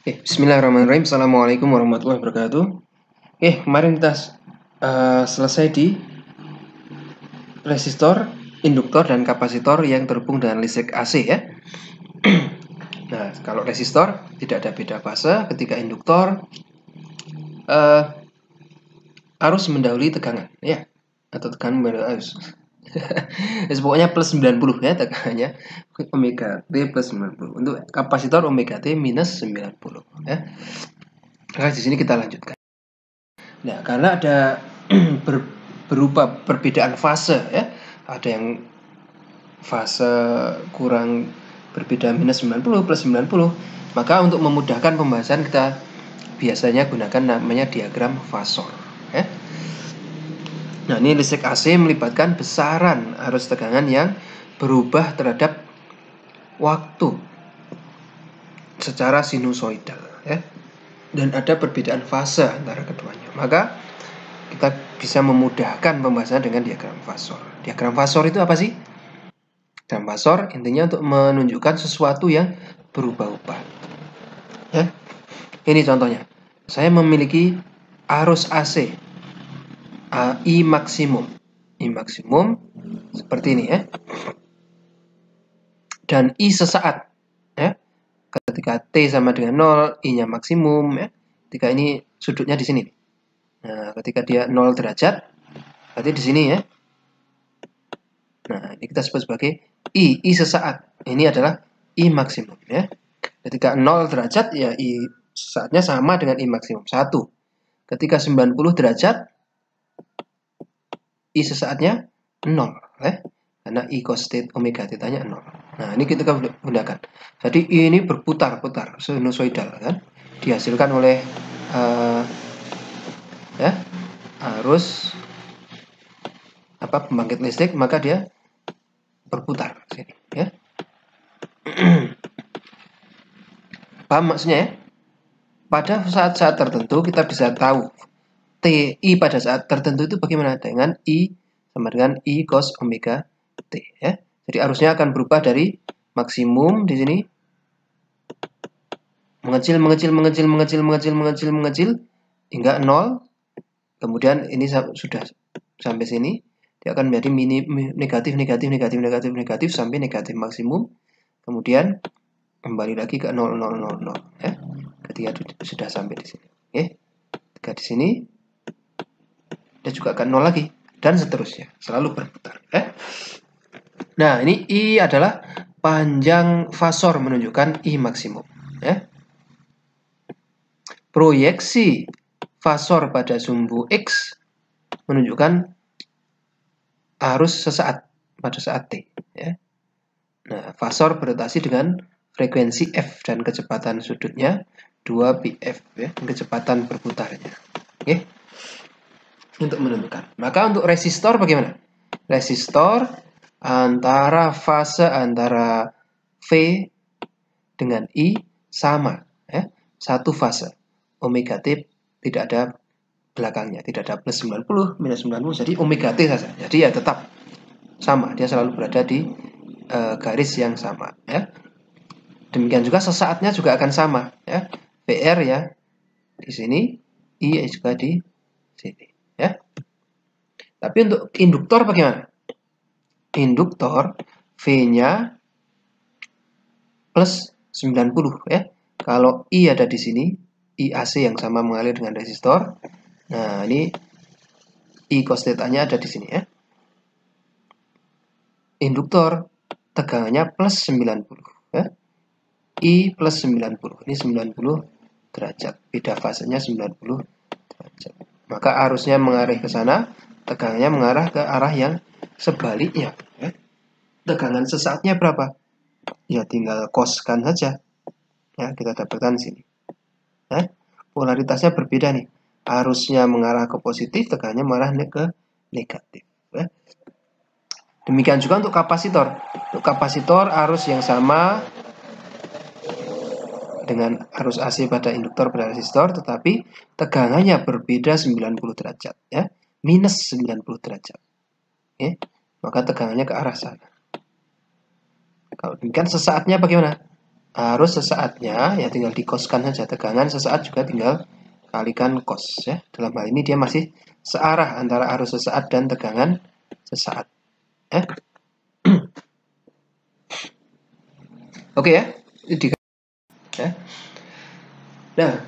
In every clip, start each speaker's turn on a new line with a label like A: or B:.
A: Oke, bismillahirrahmanirrahim. Assalamualaikum warahmatullahi wabarakatuh. Oke, kemarin kita selesai di resistor, induktor, dan kapasitor yang terhubung dengan listrik AC ya. Nah, kalau resistor tidak ada beda fase. Ketika induktor arus mendahului tegangan ya, atau tegangan mendahului arus. Pokoknya plus 90 ya tegangannya, omega T plus 90. Untuk kapasitor omega T minus 90 ya. Nah, di sini kita lanjutkan. Nah, karena ada berupa perbedaan fase ya. Ada yang fase kurang berbeda minus 90 plus 90. Maka untuk memudahkan pembahasan kita biasanya gunakan namanya diagram fasor ya. Nah, ini listrik AC melibatkan besaran arus tegangan yang berubah terhadap waktu secara sinusoidal ya. Dan ada perbedaan fase antara keduanya. Maka kita bisa memudahkan pembahasan dengan diagram fasor. Diagram fasor itu apa sih? Diagram fasor intinya untuk menunjukkan sesuatu yang berubah-ubah. Ya. Ini contohnya. Saya memiliki arus AC I maksimum. I maksimum seperti ini ya. Dan I sesaat ya. Ketika T sama dengan 0, I-nya maksimum ya. Ketika ini sudutnya di sini. Nah, ketika dia 0 derajat, berarti di sini ya. Nah, ini kita sebut sebagai I sesaat. Ini adalah I maksimum ya. Ketika 0 derajat ya I sesaatnya sama dengan I maksimum 1. Ketika 90 derajat I sesaatnya 0 ya. Karena I cos omega θ-nya 0. Nah, ini kita gunakan. Jadi ini berputar-putar sinusoidal kan. Dihasilkan oleh ya, arus pembangkit listrik, maka dia berputar sini ya. Paham maksudnya ya? Pada saat-saat tertentu kita bisa tahu TI pada saat tertentu itu bagaimana dengan I sama dengan I cos omega T ya. Jadi arusnya akan berubah dari maksimum di sini mengecil hingga 0. Kemudian ini sudah sampai sini, dia akan menjadi negatif sampai negatif maksimum. Kemudian kembali lagi ke 0 ya. Ketika sudah sampai di sini. Oke. Ketika di sini dia juga akan 0 lagi dan seterusnya, selalu berputar ya. Nah, ini I adalah panjang fasor menunjukkan I maksimum ya. Proyeksi fasor pada sumbu X menunjukkan arus sesaat pada saat T ya. Nah, fasor berotasi dengan frekuensi F dan kecepatan sudutnya 2πf ya, kecepatan berputarnya. Oke. Untuk menentukan. Maka untuk resistor bagaimana? Resistor antara fase antara V dengan I sama ya. Satu fase. Omega T tidak ada belakangnya, tidak ada plus 90, minus 90, jadi omega T saja. Jadi ya tetap sama, dia selalu berada di garis yang sama ya. Demikian juga sesaatnya juga akan sama ya. PR ya di sini, I juga di sini ya. Tapi untuk induktor bagaimana? Induktor V-nya plus 90 ya. Kalau I ada di sini, IAC yang sama mengalir dengan resistor. Nah, ini I cos θ-nya ada di sini ya. Induktor tegangannya plus 90 ya. I plus 90. Ini 90 derajat. Beda fasenya 90 derajat. Maka arusnya mengarah ke sana, tegangannya mengarah ke arah yang sebaliknya ya. Tegangan sesaatnya berapa? Ya tinggal koskan saja. Ya, kita dapatkan di sini. Ya. Polaritasnya berbeda nih. Arusnya mengarah ke positif, tegangannya mengarah ke negatif ya. Demikian juga untuk kapasitor. Untuk kapasitor arus yang sama dengan arus AC pada induktor pada resistor, tetapi tegangannya berbeda 90 derajat ya. Minus 90 derajat. Ya. Maka tegangannya ke arah sana. Kalau demikian sesaatnya bagaimana? arus sesaatnya ya tinggal dikoskan saja, tegangan sesaat juga tinggal kalikan kos ya. Dalam hal ini dia masih searah antara arus sesaat dan tegangan sesaat. Oke ya. Ya. Nah,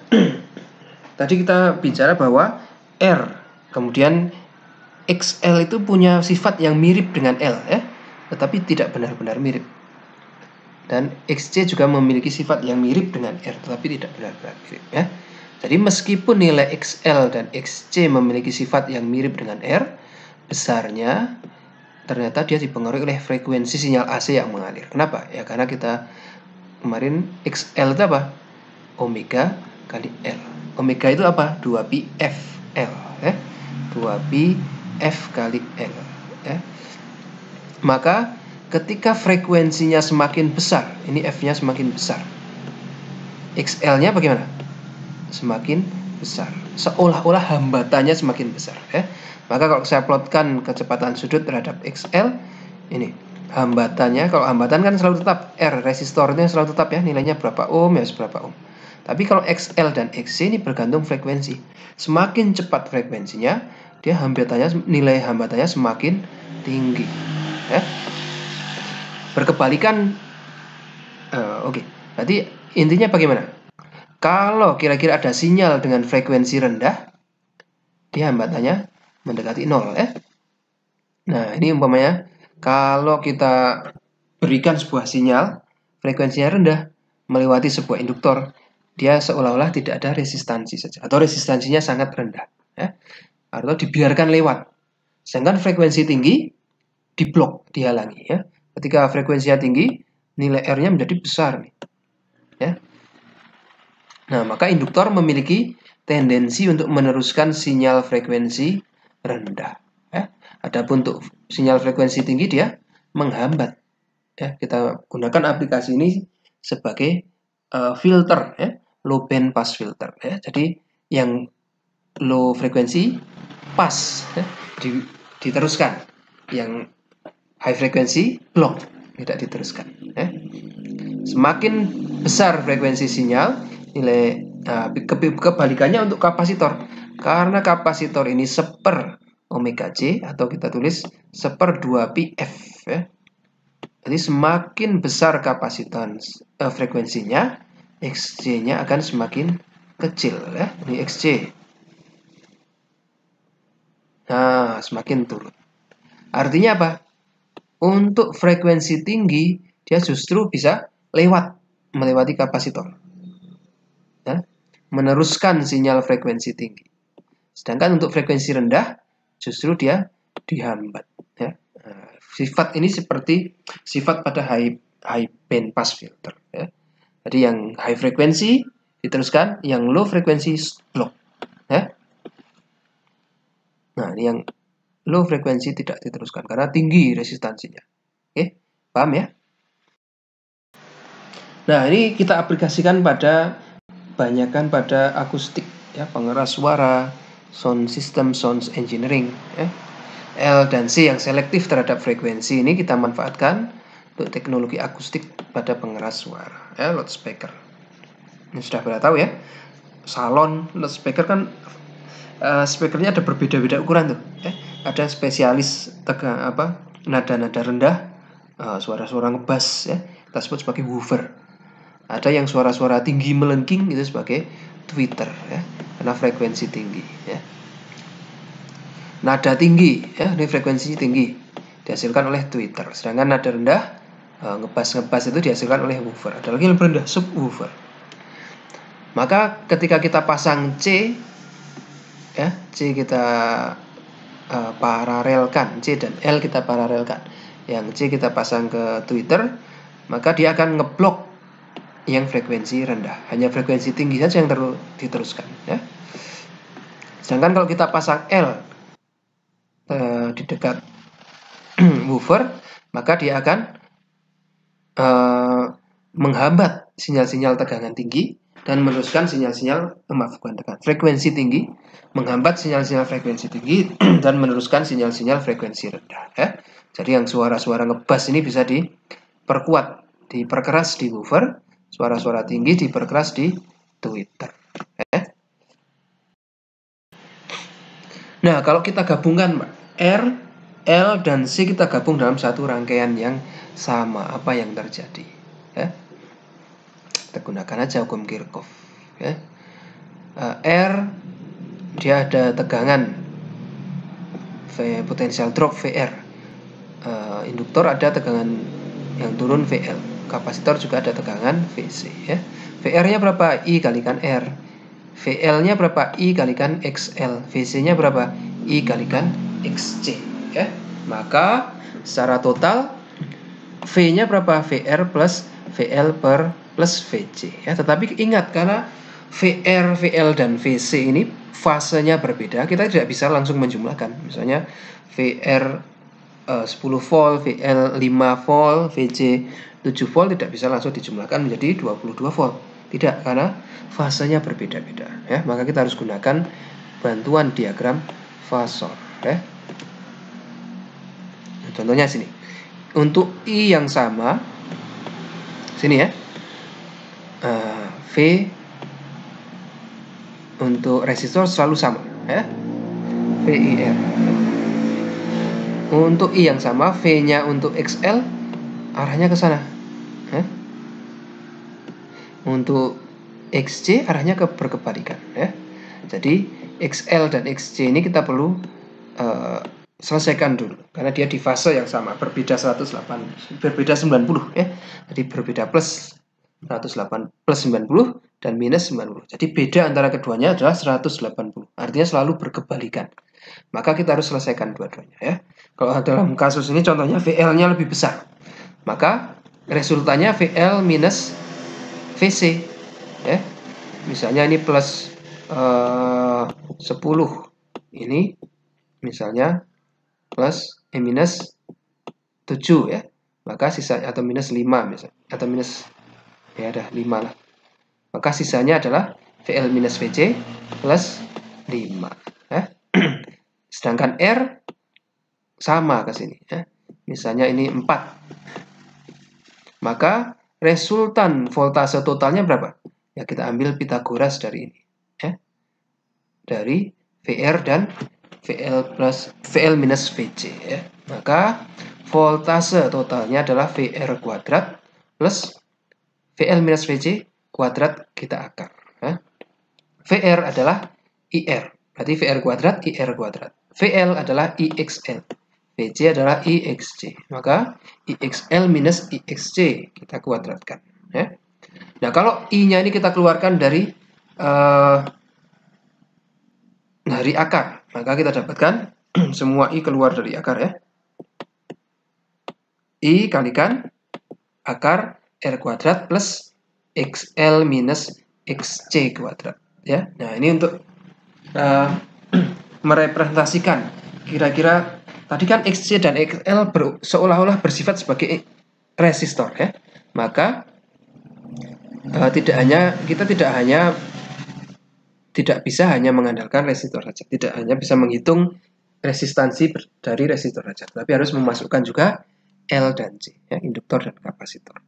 A: tadi kita bicara bahwa R kemudian XL itu punya sifat yang mirip dengan L ya, tetapi tidak benar-benar mirip. Dan XC juga memiliki sifat yang mirip dengan R, tetapi tidak benar-benar mirip ya. Jadi meskipun nilai XL dan XC memiliki sifat yang mirip dengan R, besarnya ternyata dia dipengaruhi oleh frekuensi sinyal AC yang mengalir. Kenapa? Ya karena kita kemarin XL itu apa? Omega kali L. Omega itu apa? 2pi FL ya. 2pi F kali L ya. Maka ketika frekuensinya semakin besar, ini F-nya semakin besar, XL-nya bagaimana? Semakin besar. Seolah-olah hambatannya semakin besar ya. Maka kalau saya plotkan kecepatan sudut terhadap XL, ini hambatannya, kalau hambatan kan selalu tetap, R resistornya selalu tetap ya, nilainya berapa ohm ya berapa ohm. Tapi kalau XL dan XC ini bergantung frekuensi. Semakin cepat frekuensinya, dia nilai hambatannya semakin tinggi ya. Berkebalikan, oke. Berarti intinya bagaimana? Kalau kira-kira ada sinyal dengan frekuensi rendah, dia hambatannya mendekati 0 ya. Nah, ini umpamanya kalau kita berikan sebuah sinyal frekuensinya rendah melewati sebuah induktor, dia seolah-olah tidak ada resistansi saja atau resistansinya sangat rendah ya. Atau dibiarkan lewat. Sedangkan frekuensi tinggi diblok, dihalangi ya. Ketika frekuensinya tinggi, nilai R-nya menjadi besar nih. Ya. Nah, maka induktor memiliki tendensi untuk meneruskan sinyal frekuensi rendah. Ya. Adapun untuk sinyal frekuensi tinggi dia menghambat. Ya, kita gunakan aplikasi ini sebagai filter, ya, low band pass filter. Ya. Jadi yang low frekuensi pass, ya, diteruskan. Yang high frekuensi block, tidak diteruskan. Ya. Semakin besar frekuensi sinyal, nilai kebalikannya untuk kapasitor. Karena kapasitor ini seper omega C atau kita tulis seper 2pi F ya. Jadi semakin besar kapasitans frekuensinya, XC-nya akan semakin kecil ya. Ini XC. Nah, semakin turun. Artinya apa? Untuk frekuensi tinggi, dia justru bisa melewati kapasitor. Ya, meneruskan sinyal frekuensi tinggi. Sedangkan untuk frekuensi rendah, justru dia dihambat. Ya. Sifat ini seperti sifat pada high band pass filter. Ya. Jadi yang high frekuensi diteruskan, yang low frekuensi block. Ya. Nah, ini yang low frekuensi tidak diteruskan karena tinggi resistansinya. Oke, paham ya? Nah, ini kita aplikasikan pada akustik ya, pengeras suara, sound system, sound engineering ya. L dan C yang selektif terhadap frekuensi ini kita manfaatkan untuk teknologi akustik pada pengeras suara ya, loudspeaker. Ini sudah pada tahu ya, salon loudspeaker kan speakernya ada berbeda-beda ukuran tuh ya. Ada spesialis nada-nada rendah, suara-suara ngebas ya, kita sebut sebagai woofer. Ada yang suara-suara tinggi melengking itu sebagai tweeter ya, karena frekuensi tinggi ya. Nada tinggi ya, ini frekuensinya tinggi dihasilkan oleh tweeter. Sedangkan nada rendah ngebas itu dihasilkan oleh woofer. Ada lagi yang rendah subwoofer. Maka ketika kita pasang C ya, C kita paralelkan, C dan L kita paralelkan. Yang C kita pasang ke tweeter, maka dia akan ngeblok yang frekuensi rendah, hanya frekuensi tinggi saja yang diteruskan ya. Sedangkan kalau kita pasang L di dekat woofer, maka dia akan menghambat sinyal-sinyal tegangan tinggi dan meneruskan frekuensi tinggi, menghambat sinyal-sinyal frekuensi tinggi dan meneruskan sinyal-sinyal frekuensi rendah ya. Jadi yang suara-suara ngebas ini bisa diperkuat, diperkeras di woofer. Suara-suara tinggi diperkeras di Twitter. Nah, kalau kita gabungkan R, L, dan C kita gabung dalam satu rangkaian yang sama, apa yang terjadi? Ya. Kita gunakan aja hukum Kirchhoff. Ya. R, dia ada tegangan potensial drop VR. Induktor ada tegangan yang turun VL. Kapasitor juga ada tegangan VC. Ya. VR-nya berapa? I kalikan R. VL-nya berapa? I kalikan XL. VC-nya berapa? I kalikan XC. Ya. Maka secara total V-nya berapa? VR plus VL plus VC. Ya. Tetapi ingat, karena VR, VL, dan VC ini fasenya berbeda, kita tidak bisa langsung menjumlahkan. Misalnya VR 10 volt, VL 5 volt, VC 7 volt tidak bisa langsung dijumlahkan menjadi 22 volt. Tidak, karena fasenya berbeda-beda. Ya. Maka kita harus gunakan bantuan diagram fasor. Ya. Contohnya sini. Untuk I yang sama, sini ya, V untuk resistor selalu sama, ya, VIR. Untuk I yang sama, V-nya untuk XL arahnya ke sana, ya. Untuk XC arahnya berkebalikan, ya. Jadi XL dan XC ini kita perlu selesaikan dulu, karena dia di fase yang sama, berbeda 90 ya. Jadi berbeda plus 108 plus 90 dan minus 90. Jadi beda antara keduanya adalah 180. Artinya selalu berkebalikan. Maka kita harus selesaikan dua-duanya, ya. Kalau dalam kasus ini contohnya VL-nya lebih besar, maka resultannya VL minus VC, ya. Misalnya ini plus 10, ini misalnya plus minus 7, ya. Maka sisanya, atau minus 5 misalnya, atau minus, ya ada 5 lah. Maka sisanya adalah VL minus VC plus 5, ya. Sedangkan R sama ke sini, ya. Misalnya ini 4. Maka resultan voltase totalnya berapa? Ya kita ambil Pitagoras dari ini, ya. Dari VR dan VL minus VC, ya. Maka voltase totalnya adalah VR kuadrat plus VL minus VC kuadrat, kita akar, ya. VR adalah IR, berarti VR kuadrat IR kuadrat. VL adalah IXL, VC adalah IXC. Maka IXL minus IXC kita kuadratkan, ya. Nah, kalau I-nya ini kita keluarkan dari akar, maka kita dapatkan semua I keluar dari akar, ya. I kalikan akar R kuadrat plus XL minus XC kuadrat, ya. Nah, ini untuk merepresentasikan kira-kira tadi kan XC dan XL seolah-olah bersifat sebagai resistor, ya. Maka tidak bisa hanya mengandalkan resistor saja, tidak hanya bisa menghitung resistansi dari resistor saja, tapi harus memasukkan juga L dan C, ya, induktor dan kapasitor.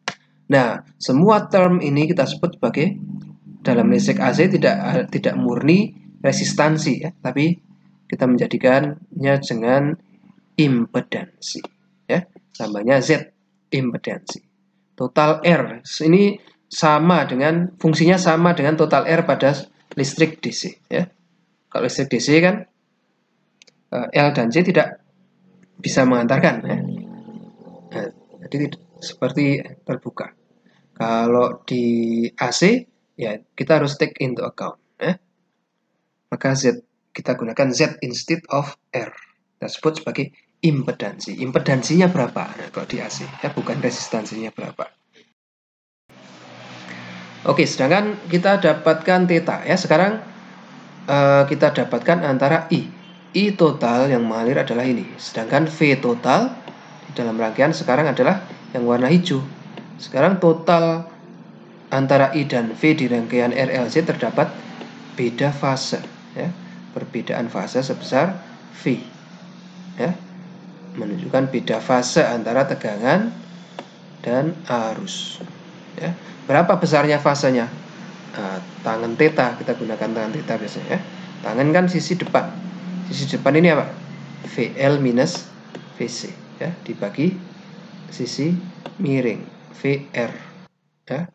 A: Nah, semua term ini kita sebut sebagai, dalam listrik AC tidak murni resistansi, ya, tapi kita menjadikannya dengan impedansi, ya. Tambahnya Z, impedansi. Total R ini sama dengan, fungsinya sama dengan total R pada listrik DC, ya. Kalau listrik DC kan L dan C tidak bisa mengantarkan, ya. Nah, jadi seperti terbuka. Kalau di AC, ya kita harus take into account, ya. Maka Z kita gunakan Z instead of R. Kita sebut sebagai impedansi. Impedansinya berapa? Nah, kalau di AC, ya, bukan resistansinya berapa. Oke, sedangkan kita dapatkan theta, ya. Sekarang kita dapatkan antara I. I total yang mengalir adalah ini. Sedangkan V total di dalam rangkaian sekarang adalah yang warna hijau. Sekarang total antara I dan V di rangkaian RLC terdapat beda fase, ya. Perbedaan fase sebesar V, ya. Menunjukkan beda fase antara tegangan dan arus. ya. Berapa besarnya fasenya? Tangan theta, kita gunakan tangan theta biasanya ya. Tangan kan sisi depan. Sisi depan ini apa? VL minus VC ya, dibagi sisi miring VR ya.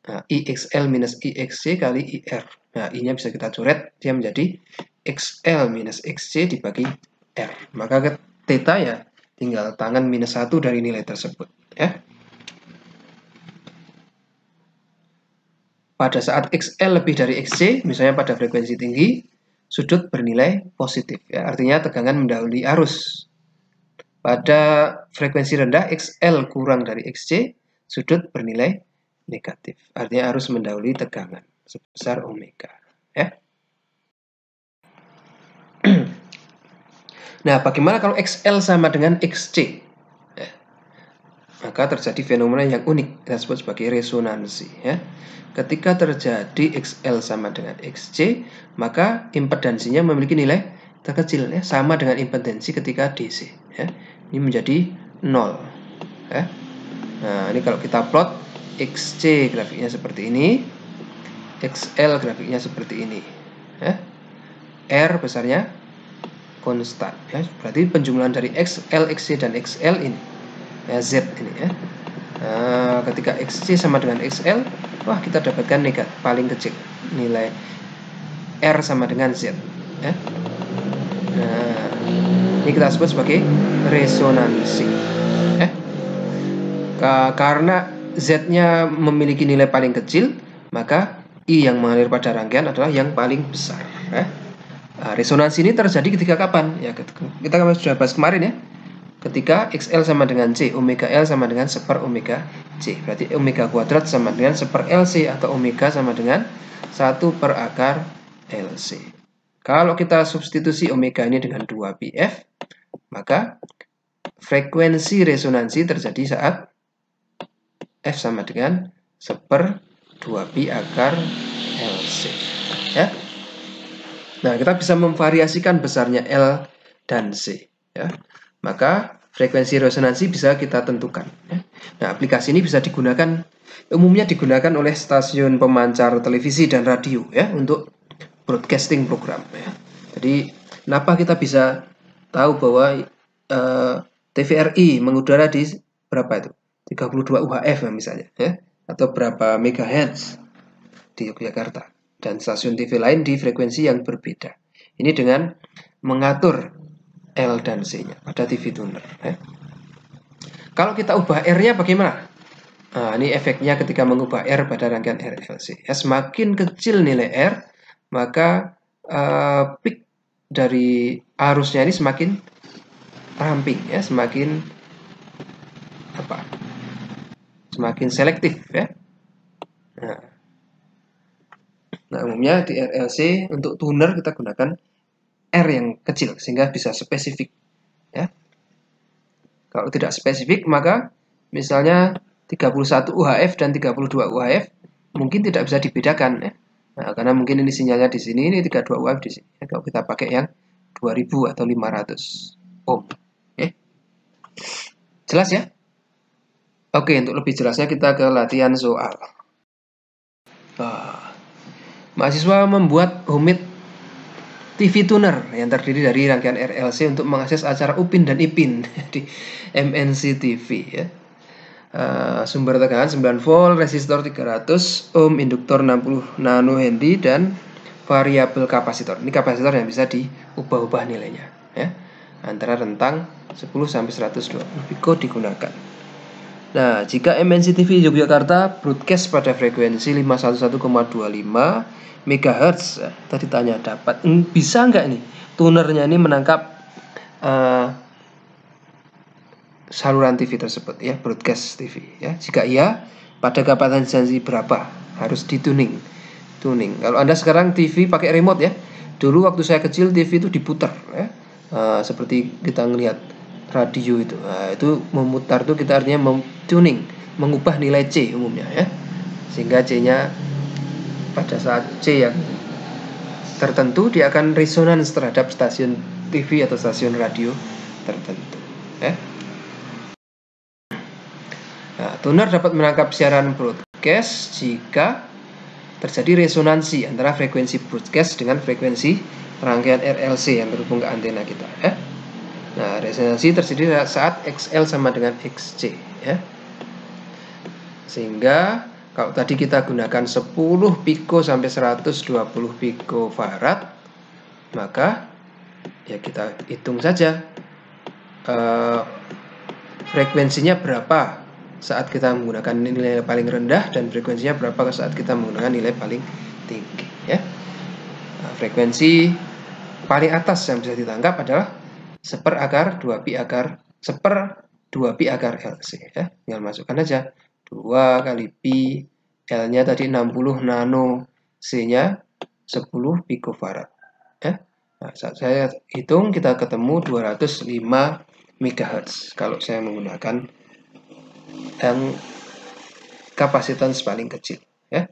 A: Nah, IXL minus IXC kali IR. Nah, I-nya bisa kita coret, dia menjadi XL minus XC dibagi R. Maka theta ya tinggal tangan minus 1 dari nilai tersebut ya. Pada saat XL lebih dari XC, misalnya pada frekuensi tinggi, sudut bernilai positif ya. Artinya tegangan mendahului arus. Pada frekuensi rendah XL kurang dari XC, sudut bernilai negatif. Artinya arus mendahului tegangan sebesar omega ya. Nah, bagaimana kalau XL sama dengan XC? Ya. Maka terjadi fenomena yang unik, kita sebut sebagai resonansi ya. Ketika terjadi XL sama dengan XC, maka impedansinya memiliki nilai terkecil ya, sama dengan impedansi ketika DC ya. Ini menjadi 0 ya. Nah, ini kalau kita plot XC grafiknya seperti ini, XL grafiknya seperti ini ya. R besarnya konstan ya. Berarti penjumlahan dari XL, XC dan XL ini ya, Z ini ya. Nah, ketika XC sama dengan XL, wah kita dapatkan negatif paling kecil, nilai R sama dengan Z ya. Nah, ini kita sebut sebagai resonansi ya. Karena Z-nya memiliki nilai paling kecil, maka I yang mengalir pada rangkaian adalah yang paling besar ya. Nah, resonansi ini terjadi ketika kapan? Ya, kita sudah bahas kemarin ya. Ketika XL sama dengan C, omega L sama dengan 1/4 omega C. Berarti omega kuadrat sama dengan 1/4 LC, atau omega sama dengan 1/akar LC. Kalau kita substitusi omega ini dengan 2πf, maka frekuensi resonansi terjadi saat F sama dengan 1/2π akar LC ya. Nah, kita bisa memvariasikan besarnya L dan C ya. Maka frekuensi resonansi bisa kita tentukan ya. Nah, aplikasi ini bisa digunakan, umumnya digunakan oleh stasiun pemancar televisi dan radio ya, untuk broadcasting program ya. Jadi kenapa kita bisa tahu bahwa TVRI mengudara di berapa itu? 32 UHF misalnya ya, atau berapa megahertz di Yogyakarta, dan stasiun TV lain di frekuensi yang berbeda. Ini dengan mengatur L dan C-nya pada TV tuner ya. Kalau kita ubah R-nya bagaimana? Nah, ini efeknya ketika mengubah R pada rangkaian RLC ya. Semakin kecil nilai R, maka peak dari arusnya ini semakin ramping ya, semakin selektif ya. Nah, umumnya di RLC untuk tuner kita gunakan R yang kecil sehingga bisa spesifik ya. Kalau tidak spesifik, maka misalnya 31 UHF dan 32 UHF mungkin tidak bisa dibedakan ya. Nah, karena mungkin ini sinyalnya di sini, ini 32 UHF di sini. Kalau kita pakai yang 2000 atau 500 ohm. Jelas ya? Oke, untuk lebih jelasnya kita ke latihan soal. Mahasiswa membuat homemade TV tuner yang terdiri dari rangkaian RLC untuk mengakses acara Upin dan Ipin di MNC TV ya. Sumber tegangan 9 volt, resistor 300 ohm, induktor 60 nanohenry, dan variabel kapasitor. Ini kapasitor yang bisa diubah-ubah nilainya ya. Antara rentang 10 sampai 120 pico digunakan. Nah, jika MNC TV Yogyakarta broadcast pada frekuensi 511,25 MHz, tadi tanya dapat, bisa nggak nih tunernya ini menangkap saluran TV tersebut ya, broadcast TV ya. Jika iya, pada kapasitansi berapa harus dituning. Kalau Anda sekarang TV pakai remote ya. Dulu waktu saya kecil TV itu diputar ya. Seperti kita ngelihat radio itu. Nah, itu memutar itu kita artinya tuning, mengubah nilai C umumnya ya. Sehingga C-nya pada saat C yang tertentu dia akan resonans terhadap stasiun TV atau stasiun radio tertentu ya. Nah, tuner dapat menangkap siaran broadcast broadcast jika terjadi resonansi antara frekuensi broadcast dengan frekuensi rangkaian RLC yang terhubung ke antena kita. Ya. Nah, resonansi terjadi saat XL sama dengan XC. Ya. Sehingga kalau tadi kita gunakan 10 piko sampai 120 pikofarad, maka ya kita hitung saja frekuensinya berapa saat kita menggunakan nilai paling rendah dan frekuensinya berapa saat kita menggunakan nilai paling tinggi. Ya. Nah, frekuensi paling atas yang bisa ditangkap adalah 1/2 2pi akar 1/2pi akar LC. Ya. Tinggal masukkan aja 2 kali pi, L-nya tadi 60 nano, C-nya 10 pikofarad. Ya. Nah, saat saya hitung kita ketemu 205 MHz kalau saya menggunakan yang kapasitas paling kecil. Ya.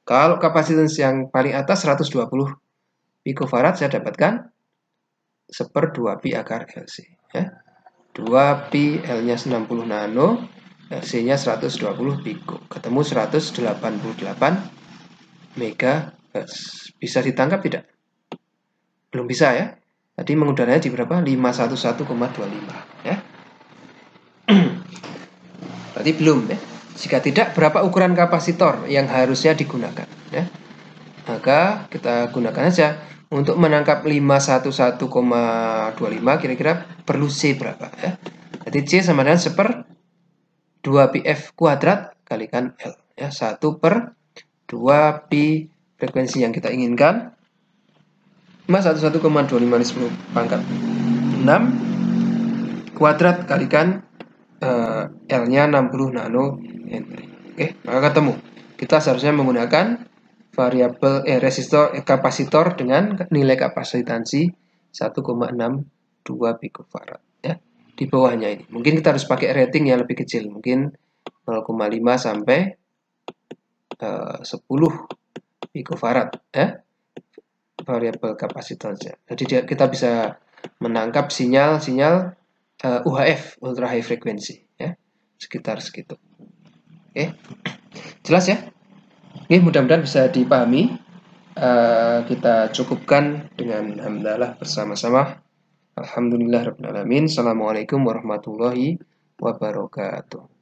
A: Kalau kapasitas yang paling atas 120 pikofarad saya dapatkan 1/2pi akar LC. Ya. 2pi, L-nya 60 nano, LC-nya 120 piko. Ketemu 188 MHz. Bisa ditangkap tidak? Belum bisa ya. Tadi mengudaranya di berapa? 511,25. Ya. Berarti belum ya. Jika tidak, berapa ukuran kapasitor yang harusnya digunakan? Ya. Maka kita gunakan aja untuk menangkap 511,25 kira-kira perlu C berapa ya? Jadi C sama dengan 1/2pf kuadrat kalikan L ya, 1/2pi frekuensi yang kita inginkan 511,25 10 pangkat 6 kuadrat kalikan L-nya 60 nano Henry. Oke, maka ketemu. Kita seharusnya menggunakan variabel resistor kapasitor dengan nilai kapasitansi 1,62 pikofarad ya. Di bawahnya ini. Mungkin kita harus pakai rating yang lebih kecil, mungkin 0,5 sampai 10 pikofarad ya. Variabel kapasitornya. Jadi kita bisa menangkap sinyal UHF, ultra high frequency ya, sekitar segitu. Oke, jelas ya. Oke, mudah-mudahan bisa dipahami. Kita cukupkan dengan hamdalah bersama-sama. Alhamdulillahirabbil alamin. Assalamualaikum warahmatullahi wabarakatuh.